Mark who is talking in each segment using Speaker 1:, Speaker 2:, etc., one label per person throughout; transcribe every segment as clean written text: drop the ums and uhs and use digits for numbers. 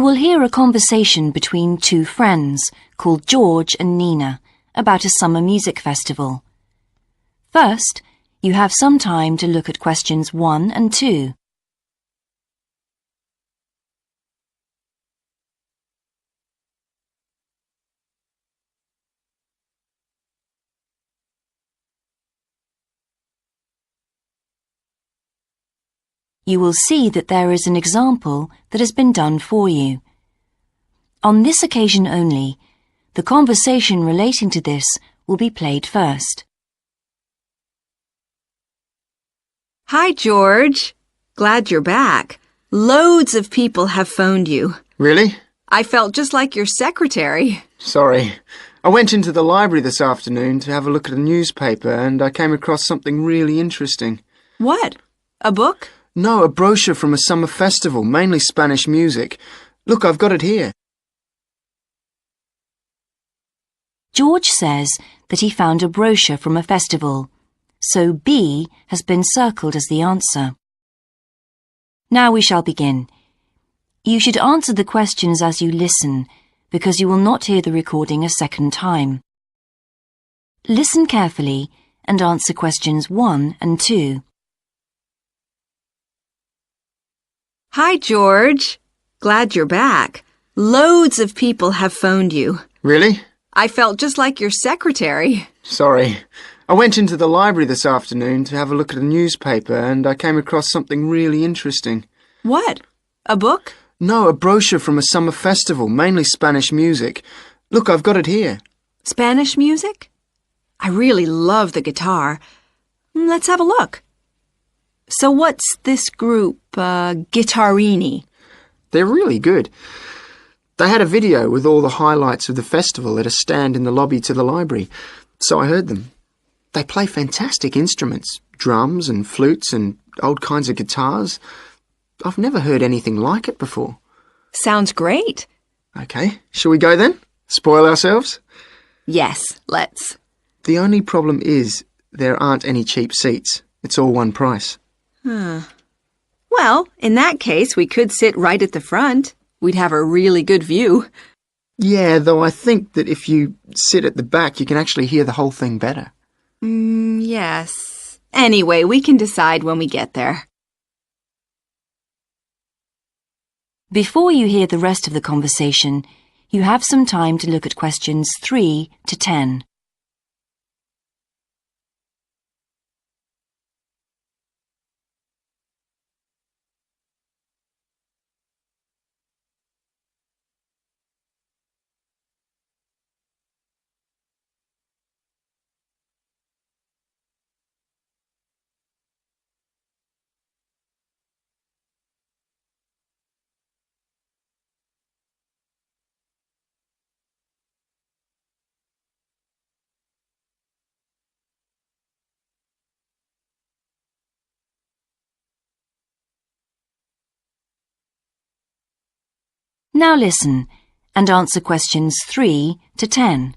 Speaker 1: will hear a conversation between two friends called George and Nina about a summer music festival. First, you have some time to look at questions 1 and 2. You will see that there is an example that has been done for you. On this occasion only, the conversation relating to this will be played first.
Speaker 2: Hi, George. Glad you're back. Loads of people have phoned you.
Speaker 3: Really?
Speaker 2: I felt just like your secretary.
Speaker 3: Sorry. I went into the library this afternoon to have a look at a newspaper and I came across something really interesting.
Speaker 2: What? A book?
Speaker 3: No, a brochure from a summer festival, mainly Spanish music. Look, I've got it here.
Speaker 1: George says that he found a brochure from a festival, so B has been circled as the answer. Now we shall begin. You should answer the questions as you listen, because you will not hear the recording a second time. Listen carefully and answer questions 1 and 2.
Speaker 2: Hi, George. Glad you're back. Loads of people have phoned you.
Speaker 3: Really?
Speaker 2: I felt just like your secretary.
Speaker 3: Sorry. I went into the library this afternoon to have a look at a newspaper and I came across something really interesting.
Speaker 2: What? A book?
Speaker 3: No, a brochure from a summer festival, mainly Spanish music. Look, I've got it here.
Speaker 2: Spanish music? I really love the guitar. Let's have a look. So what's this group, Guittarini?
Speaker 3: They're really good. They had a video with all the highlights of the festival at a stand in the lobby to the library, so I heard them. They play fantastic instruments, drums and flutes and old kinds of guitars. I've never heard anything like it before.
Speaker 2: Sounds great.
Speaker 3: Okay, shall we go then? Spoil ourselves?
Speaker 2: Yes, let's.
Speaker 3: The only problem is there aren't any cheap seats. It's all one price.
Speaker 2: Well, in that case, we could sit right at the front. We'd have a really good view.
Speaker 3: Yeah, though I think that if you sit at the back, you can actually hear the whole thing better.
Speaker 2: Yes. Anyway, we can decide when we get there.
Speaker 1: Before you hear the rest of the conversation, you have some time to look at questions 3 to 10. Now listen and answer questions 3 to 10.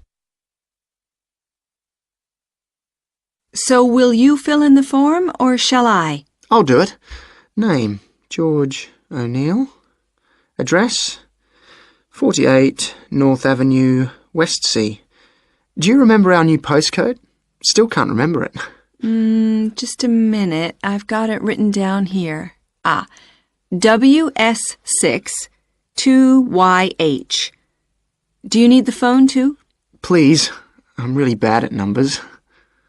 Speaker 2: So will you fill in the form, or shall I?
Speaker 3: I'll do it. Name, George O'Neill. Address, 48 North Avenue, Westsea. Do you remember our new postcode? Still can't remember it.
Speaker 2: Just a minute. I've got it written down here. WS6 2YH. Do you need the phone too?
Speaker 3: Please. I'm really bad at numbers.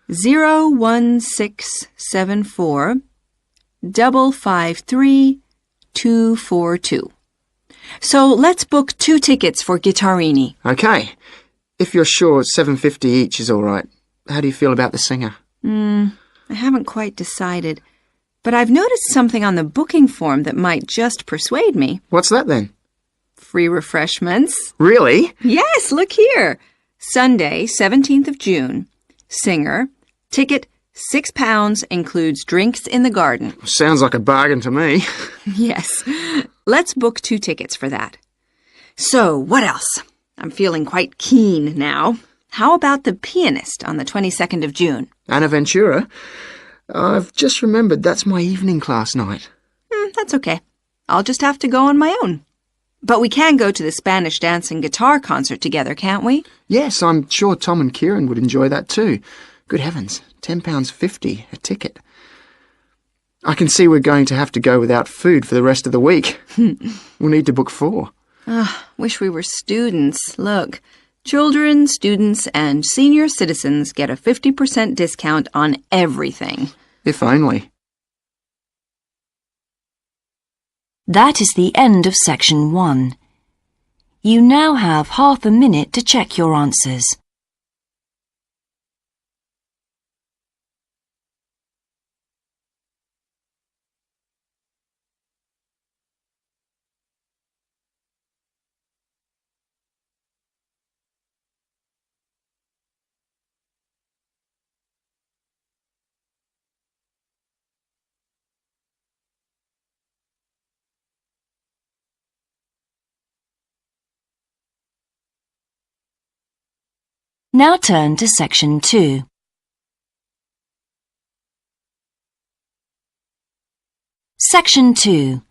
Speaker 2: 01674 553 242. So let's book 2 tickets for Guittarini.
Speaker 3: Okay. If you're sure $7.50 each is all right. How do you feel about the singer?
Speaker 2: I haven't quite decided. But I've noticed something on the booking form that might just persuade me.
Speaker 3: What's that then?
Speaker 2: Free refreshments.
Speaker 3: Really?
Speaker 2: Yes, look here. Sunday, 17th of June. Singer. Ticket, £6, includes drinks in the garden.
Speaker 3: Sounds like a bargain to me.
Speaker 2: Yes. Let's book 2 tickets for that. So, what else? I'm feeling quite keen now. How about the pianist on the 22nd of June?
Speaker 3: Anna Ventura? I've just remembered that's my evening class night.
Speaker 2: That's okay. I'll just have to go on my own. But we can go to the Spanish dance and guitar concert together, can't we?
Speaker 3: Yes, I'm sure Tom and Kieran would enjoy that too. Good heavens, £10.50 a ticket. I can see we're going to have to go without food for the rest of the week. We'll need to book 4.
Speaker 2: Wish we were students. Look, children, students, and senior citizens get a 50% discount on everything.
Speaker 3: If only.
Speaker 1: That is the end of section 1. You now have half a minute to check your answers. Now turn to section 2. Section 2.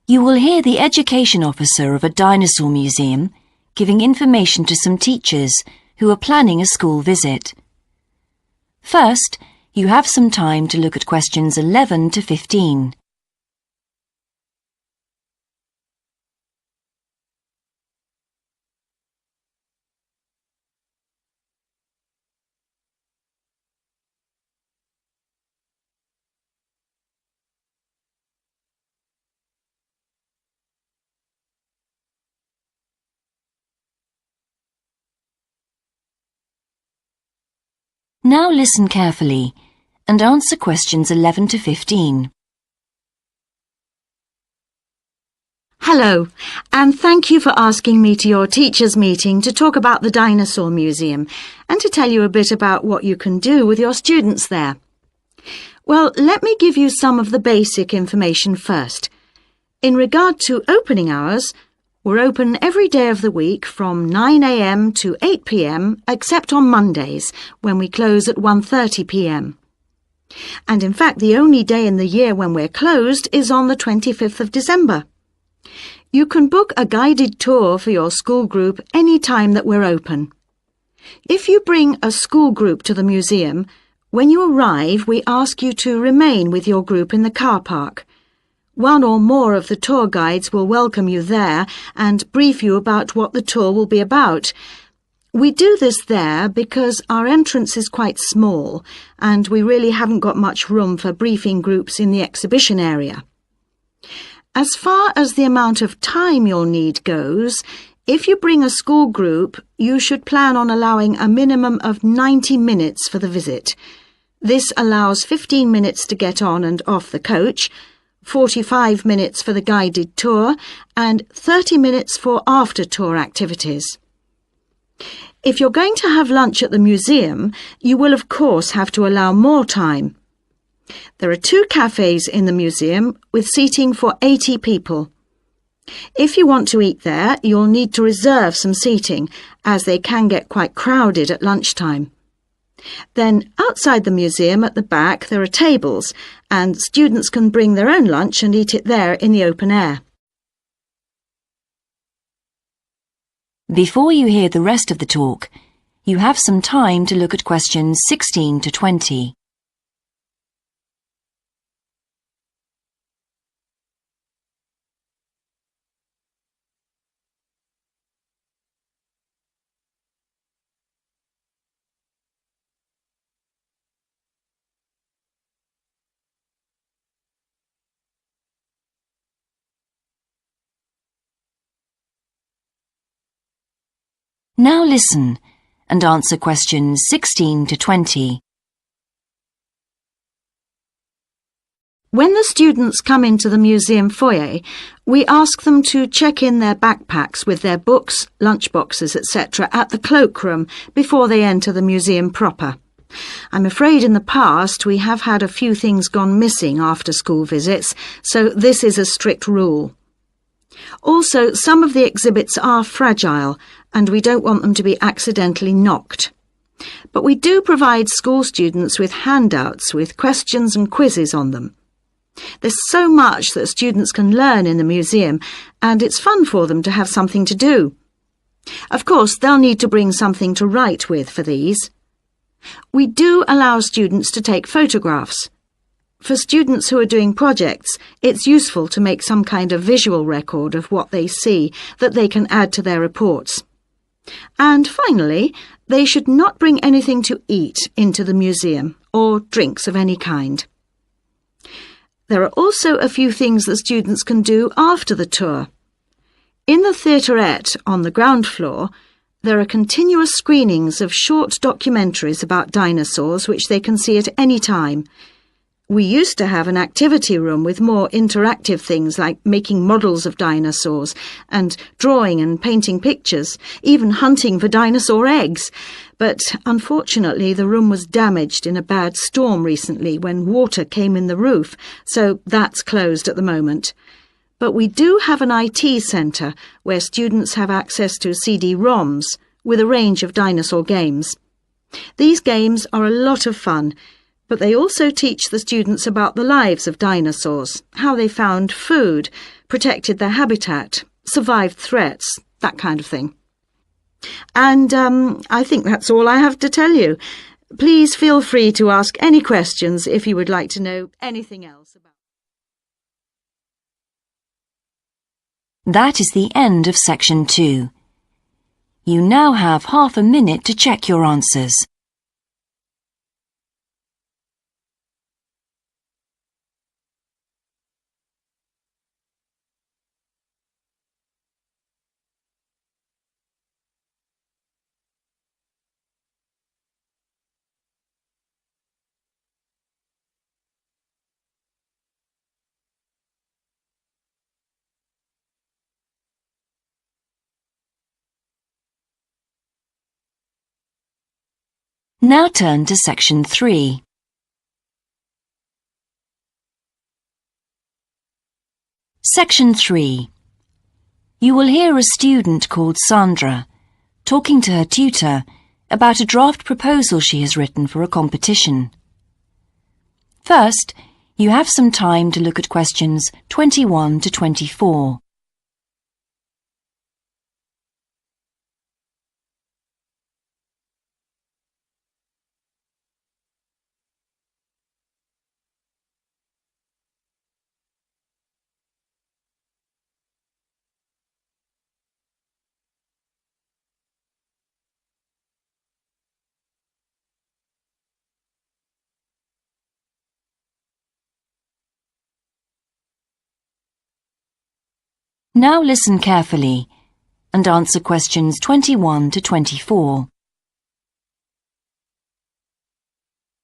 Speaker 1: You will hear the education officer of a dinosaur museum giving information to some teachers who are planning a school visit. First, you have some time to look at questions 11 to 15. Now listen carefully and answer questions 11 to 15.
Speaker 4: Hello, and thank you for asking me to your teachers' meeting to talk about the Dinosaur Museum and to tell you a bit about what you can do with your students there. Well, let me give you some of the basic information first. In regard to opening hours, we're open every day of the week from 9 a.m. to 8 p.m. except on Mondays, when we close at 1:30 p.m. And in fact, the only day in the year when we're closed is on the 25th of December. You can book a guided tour for your school group any time that we're open. If you bring a school group to the museum, when you arrive, we ask you to remain with your group in the car park. One or more of the tour guides will welcome you there and brief you about what the tour will be about. We do this there because our entrance is quite small and we really haven't got much room for briefing groups in the exhibition area. As far as the amount of time you'll need goes, if you bring a school group, you should plan on allowing a minimum of 90 minutes for the visit. This allows 15 minutes to get on and off the coach, 45 minutes for the guided tour, and 30 minutes for after-tour activities. If you're going to have lunch at the museum, you will of course have to allow more time. There are 2 cafes in the museum with seating for 80 people. If you want to eat there, you'll need to reserve some seating, as they can get quite crowded at lunchtime. Then, outside the museum at the back, there are tables, and students can bring their own lunch and eat it there in the open air.
Speaker 1: Before you hear the rest of the talk, you have some time to look at questions 16 to 20. Now listen and answer questions 16 to 20.
Speaker 4: When the students come into the museum foyer, we ask them to check in their backpacks with their books, lunchboxes, etc. at the cloakroom before they enter the museum proper. I'm afraid in the past we have had a few things gone missing after school visits, so this is a strict rule. Also, some of the exhibits are fragile and we don't want them to be accidentally knocked. But we do provide school students with handouts with questions and quizzes on them. There's so much that students can learn in the museum, and it's fun for them to have something to do. Of course, they'll need to bring something to write with for these. We do allow students to take photographs. For students who are doing projects, it's useful to make some kind of visual record of what they see that they can add to their reports. And finally, they should not bring anything to eat into the museum or drinks of any kind. There are also a few things that students can do after the tour. In the theaterette on the ground floor, there are continuous screenings of short documentaries about dinosaurs which they can see at any time. We used to have an activity room with more interactive things like making models of dinosaurs and drawing and painting pictures, even hunting for dinosaur eggs. But unfortunately, the room was damaged in a bad storm recently when water came in the roof, so that's closed at the moment. But we do have an IT centre where students have access to CD-ROMs with a range of dinosaur games. These games are a lot of fun, but they also teach the students about the lives of dinosaurs, how they found food, protected their habitat, survived threats, that kind of thing. And I think that's all I have to tell you. Please feel free to ask any questions if you would like to know anything else about.
Speaker 1: That is the end of section 2. You now have half a minute to check your answers. Now turn to section 3. Section 3. You will hear a student called Sandra talking to her tutor about a draft proposal she has written for a competition. First, you have some time to look at questions 21 to 24. Now listen carefully and answer questions 21 to 24.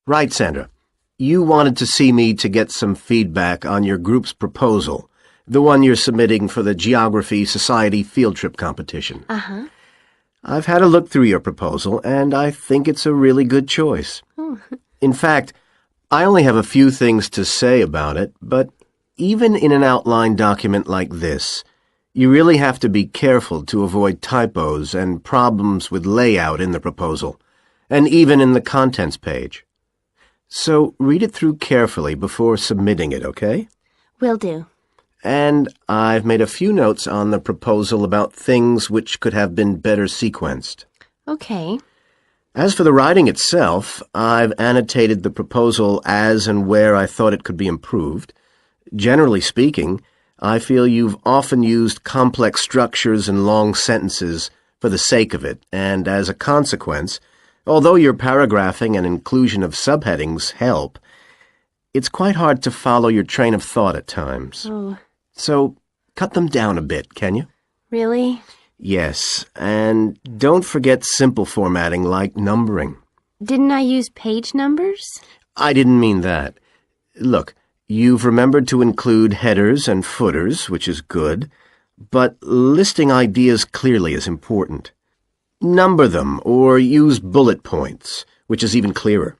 Speaker 5: Right, Sandra. You wanted to see me to get some feedback on your group's proposal, the one you're submitting for the Geography Society field trip competition.
Speaker 6: Uh-huh.
Speaker 5: I've had a look through your proposal, and I think it's a really good choice.
Speaker 6: Oh.
Speaker 5: In fact, I only have a few things to say about it, but even in an outline document like this, you really have to be careful to avoid typos and problems with layout in the proposal, and even in the contents page. So read it through carefully before submitting it, okay?
Speaker 6: Will do.
Speaker 5: And I've made a few notes on the proposal about things which could have been better sequenced.
Speaker 6: Okay.
Speaker 5: As for the writing itself, I've annotated the proposal as and where I thought it could be improved. Generally speaking, I feel you've often used complex structures and long sentences for the sake of it, and as a consequence, although your paragraphing and inclusion of subheadings help, it's quite hard to follow your train of thought at times.
Speaker 6: Oh.
Speaker 5: So, cut them down a bit, can you?
Speaker 6: Really?
Speaker 5: Yes, and don't forget simple formatting like numbering.
Speaker 6: Didn't I use page numbers?
Speaker 5: I didn't mean that. Look, you've remembered to include headers and footers, which is good, but listing ideas clearly is important. Number them or use bullet points, which is even clearer.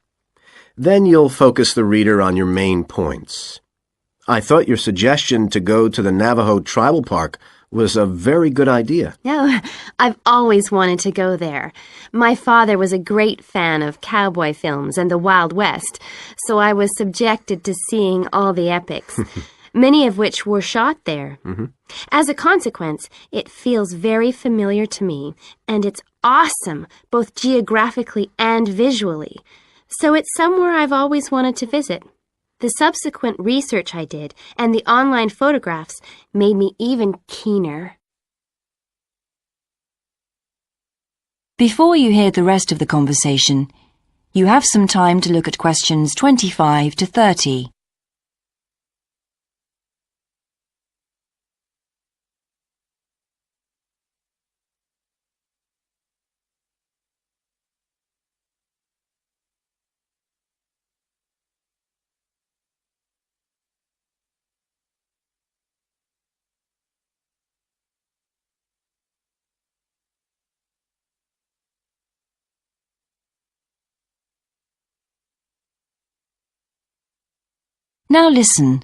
Speaker 5: Then you'll focus the reader on your main points. I thought your suggestion to go to the Navajo Tribal Park was a very good idea.
Speaker 6: No, I've always wanted to go there. My father was a great fan of cowboy films and the Wild West, so I was subjected to seeing all the epics, many of which were shot there. As a consequence, it feels very familiar to me, and it's awesome, both geographically and visually. So it's somewhere I've always wanted to visit. The subsequent research I did and the online photographs made me even keener.
Speaker 1: Before you hear the rest of the conversation, you have some time to look at questions 25 to 30. Now listen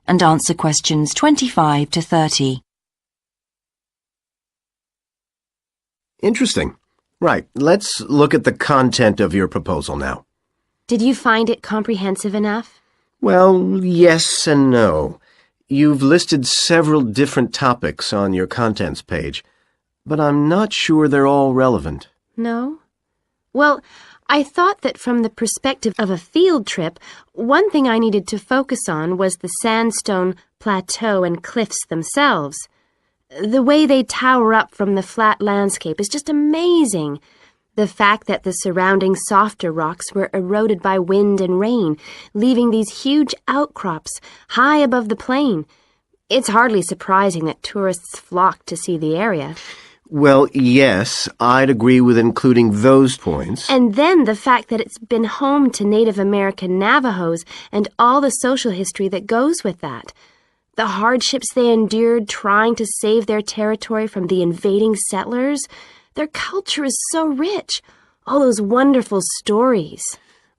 Speaker 1: and answer questions 25 to 30.
Speaker 5: Interesting. Right, let's look at the content of your proposal now.
Speaker 6: Did you find it comprehensive enough?
Speaker 5: Well, yes and no. You've listed several different topics on your contents page, but I'm not sure they're all relevant.
Speaker 6: No? Well, I thought that from the perspective of a field trip, one thing I needed to focus on was the sandstone plateau and cliffs themselves. The way they tower up from the flat landscape is just amazing. The fact that the surrounding softer rocks were eroded by wind and rain, leaving these huge outcrops high above the plain. It's hardly surprising that tourists flock to see the area.
Speaker 5: Well, yes, I'd agree with including those points.
Speaker 6: And then the fact that it's been home to Native American Navajos and all the social history that goes with that. The hardships they endured trying to save their territory from the invading settlers. Their culture is so rich. All those wonderful stories.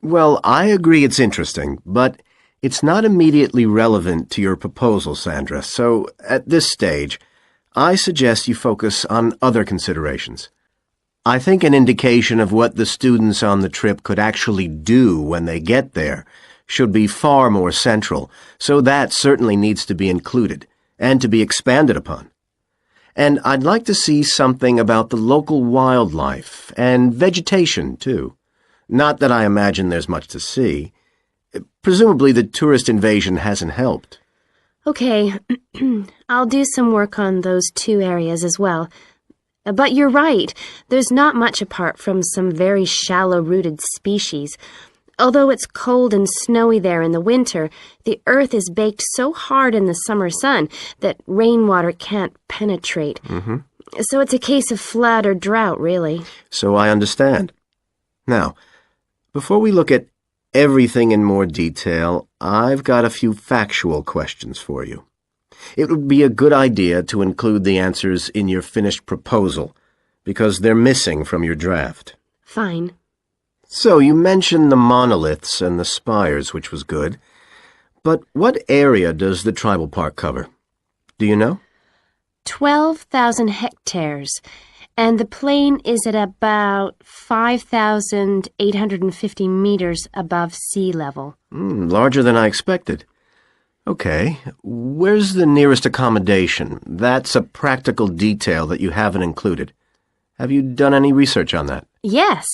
Speaker 5: Well, I agree it's interesting, but it's not immediately relevant to your proposal, Sandra, so at this stage, I suggest you focus on other considerations. I think an indication of what the students on the trip could actually do when they get there should be far more central, so that certainly needs to be included and to be expanded upon. And I'd like to see something about the local wildlife and vegetation, too. Not that I imagine there's much to see. Presumably the tourist invasion hasn't helped.
Speaker 6: Okay, I'll do some work on those two areas as well. But you're right, there's not much apart from some very shallow-rooted species. Although it's cold and snowy there in the winter, the earth is baked so hard in the summer sun that rainwater can't penetrate. So it's a case of flood or drought, really.
Speaker 5: So I understand. Now, before we look at everything in more detail, I've got a few factual questions for you. It would be a good idea to include the answers in your finished proposal, because they're missing from your draft.
Speaker 6: Fine.
Speaker 5: So you mentioned the monoliths and the spires, which was good. But what area does the tribal park cover? Do you know?
Speaker 6: 12,000 hectares, and the plain is at about 5,850 meters above sea level.
Speaker 5: Larger than I expected. Okay, where's the nearest accommodation? That's a practical detail that you haven't included. Have you done any research on that?
Speaker 6: Yes,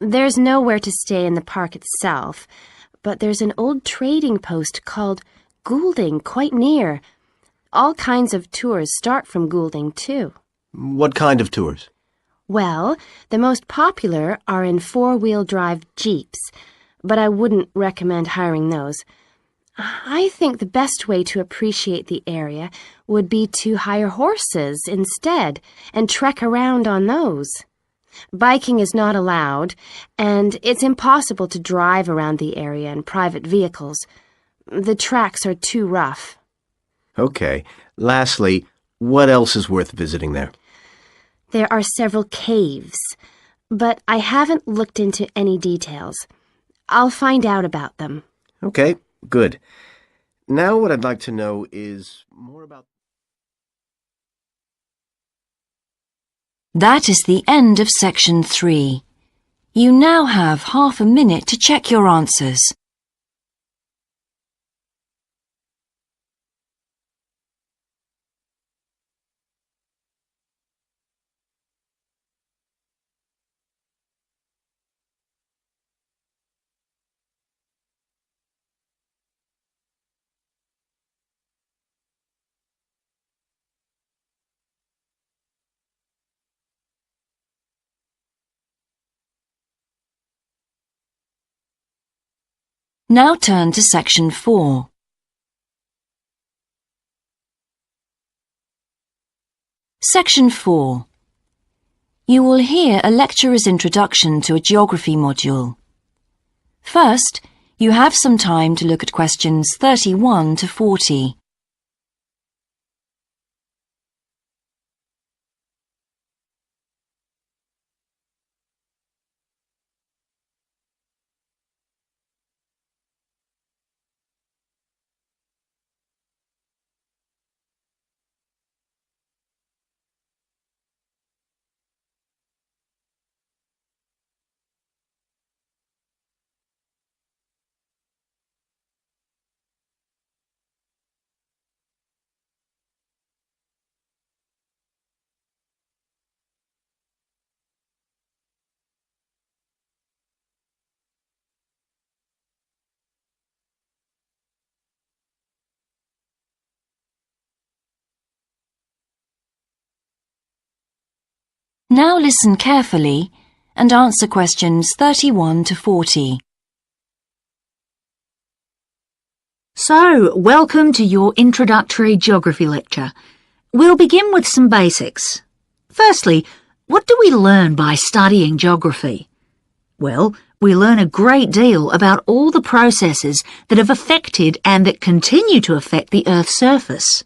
Speaker 6: there's nowhere to stay in the park itself, but there's an old trading post called Goulding quite near. All kinds of tours start from Goulding, too.
Speaker 5: What kind of tours?
Speaker 6: Well, the most popular are in four-wheel drive Jeeps, but I wouldn't recommend hiring those. I think the best way to appreciate the area would be to hire horses instead and trek around on those. Biking is not allowed, and it's impossible to drive around the area in private vehicles. The tracks are too rough.
Speaker 5: Okay. Lastly, what else is worth visiting there?
Speaker 6: There are several caves, but I haven't looked into any details. I'll find out about them.
Speaker 5: Okay, good. Now what I'd like to know is more about...
Speaker 1: That is the end of section 3. You now have half a minute to check your answers. Now turn to section 4. Section 4. You will hear a lecturer's introduction to a geography module. First, you have some time to look at questions 31 to 40. Now listen carefully and answer questions 31 to 40.
Speaker 7: So, welcome to your introductory geography lecture. We'll begin with some basics. Firstly, what do we learn by studying geography? Well, we learn a great deal about all the processes that have affected and that continue to affect the Earth's surface.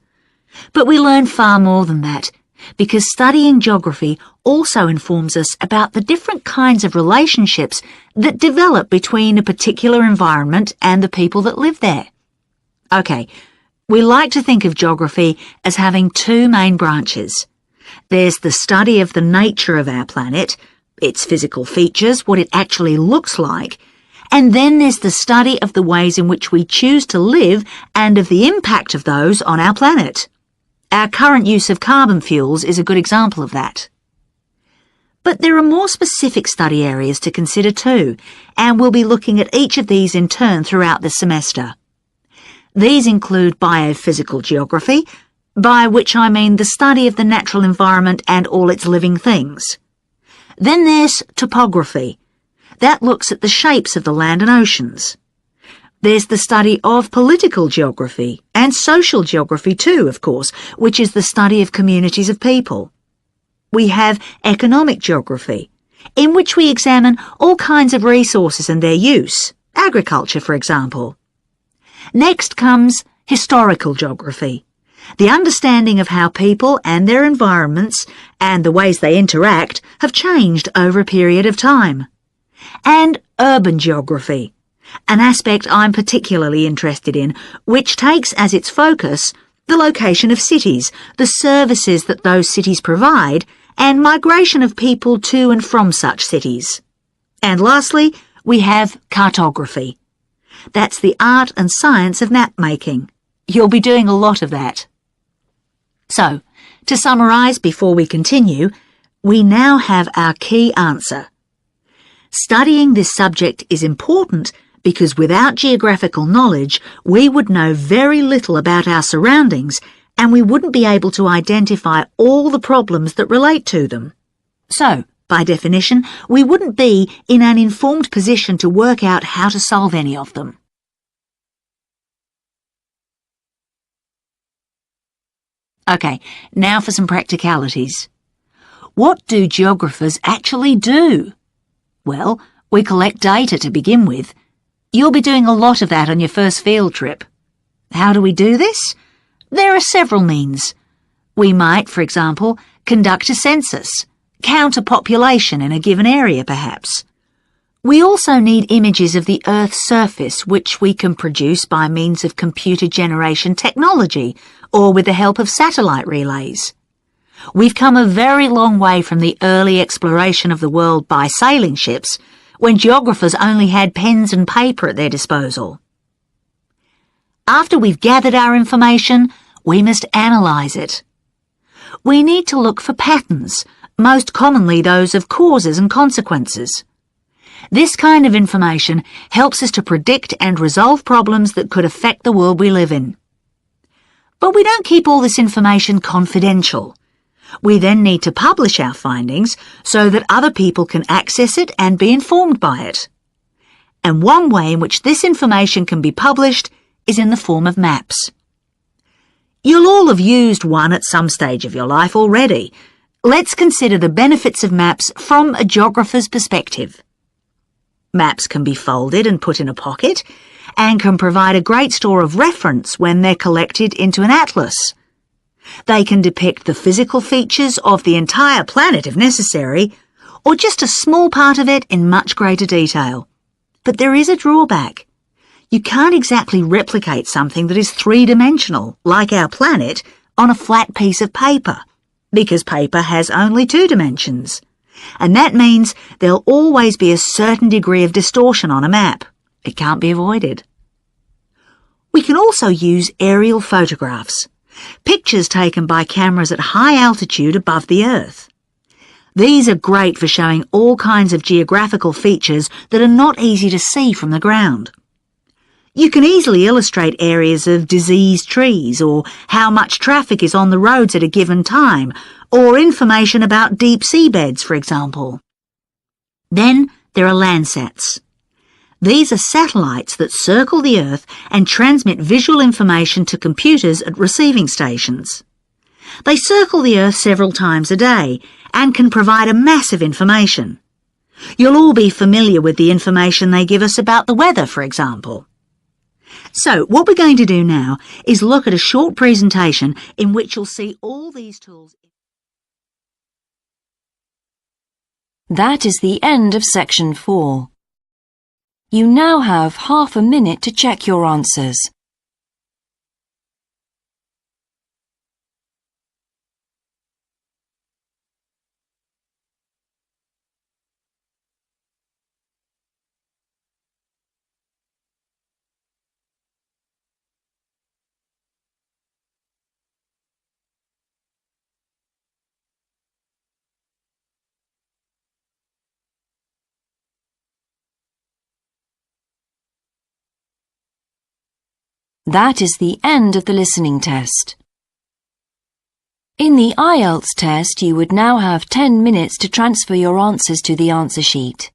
Speaker 7: But we learn far more than that, because studying geography also informs us about the different kinds of relationships that develop between a particular environment and the people that live there. Okay, we like to think of geography as having two main branches. There's the study of the nature of our planet, its physical features, what it actually looks like, and then there's the study of the ways in which we choose to live and of the impact of those on our planet. Our current use of carbon fuels is a good example of that. But there are more specific study areas to consider too, and we'll be looking at each of these in turn throughout the semester. These include biophysical geography, by which I mean the study of the natural environment and all its living things. Then there's topography. That looks at the shapes of the land and oceans. There's the study of political geography, and social geography too, of course, which is the study of communities of people. We have economic geography, in which we examine all kinds of resources and their use, agriculture, for example. Next comes historical geography, the understanding of how people and their environments and the ways they interact have changed over a period of time. And urban geography, an aspect I'm particularly interested in, which takes as its focus the location of cities, the services that those cities provide, and migration of people to and from such cities. And lastly, we have cartography. That's the art and science of map making. You'll be doing a lot of that. So, to summarise before we continue, we now have our key answer. Studying this subject is important because without geographical knowledge, we would know very little about our surroundings and we wouldn't be able to identify all the problems that relate to them. So, by definition, we wouldn't be in an informed position to work out how to solve any of them. Okay, now for some practicalities. What do geographers actually do? Well, we collect data to begin with. You'll be doing a lot of that on your first field trip. How do we do this? There are several means. We might, for example, conduct a census, count a population in a given area perhaps. We also need images of the Earth's surface which we can produce by means of computer generation technology or with the help of satellite relays. We've come a very long way from the early exploration of the world by sailing ships, when geographers only had pens and paper at their disposal. After we've gathered our information, we must analyse it. We need to look for patterns, most commonly those of causes and consequences. This kind of information helps us to predict and resolve problems that could affect the world we live in. But we don't keep all this information confidential. We then need to publish our findings so that other people can access it and be informed by it. And one way in which this information can be published is in the form of maps. You'll all have used one at some stage of your life already. Let's consider the benefits of maps from a geographer's perspective. Maps can be folded and put in a pocket and can provide a great store of reference when they're collected into an atlas. They can depict the physical features of the entire planet if necessary, or just a small part of it in much greater detail. But there is a drawback. You can't exactly replicate something that is three-dimensional, like our planet, on a flat piece of paper, because paper has only 2 dimensions. And that means there'll always be a certain degree of distortion on a map. It can't be avoided. We can also use aerial photographs, pictures taken by cameras at high altitude above the Earth. These are great for showing all kinds of geographical features that are not easy to see from the ground. You can easily illustrate areas of diseased trees, or how much traffic is on the roads at a given time, or information about deep seabeds, for example. Then there are Landsats. These are satellites that circle the Earth and transmit visual information to computers at receiving stations. They circle the Earth several times a day and can provide a massive information. You'll all be familiar with the information they give us about the weather, for example. So, what we're going to do now is look at a short presentation in which you'll see all these tools.
Speaker 1: That is the end of section 4. You now have half a minute to check your answers. That is the end of the listening test. In the IELTS test, you would now have 10 minutes to transfer your answers to the answer sheet.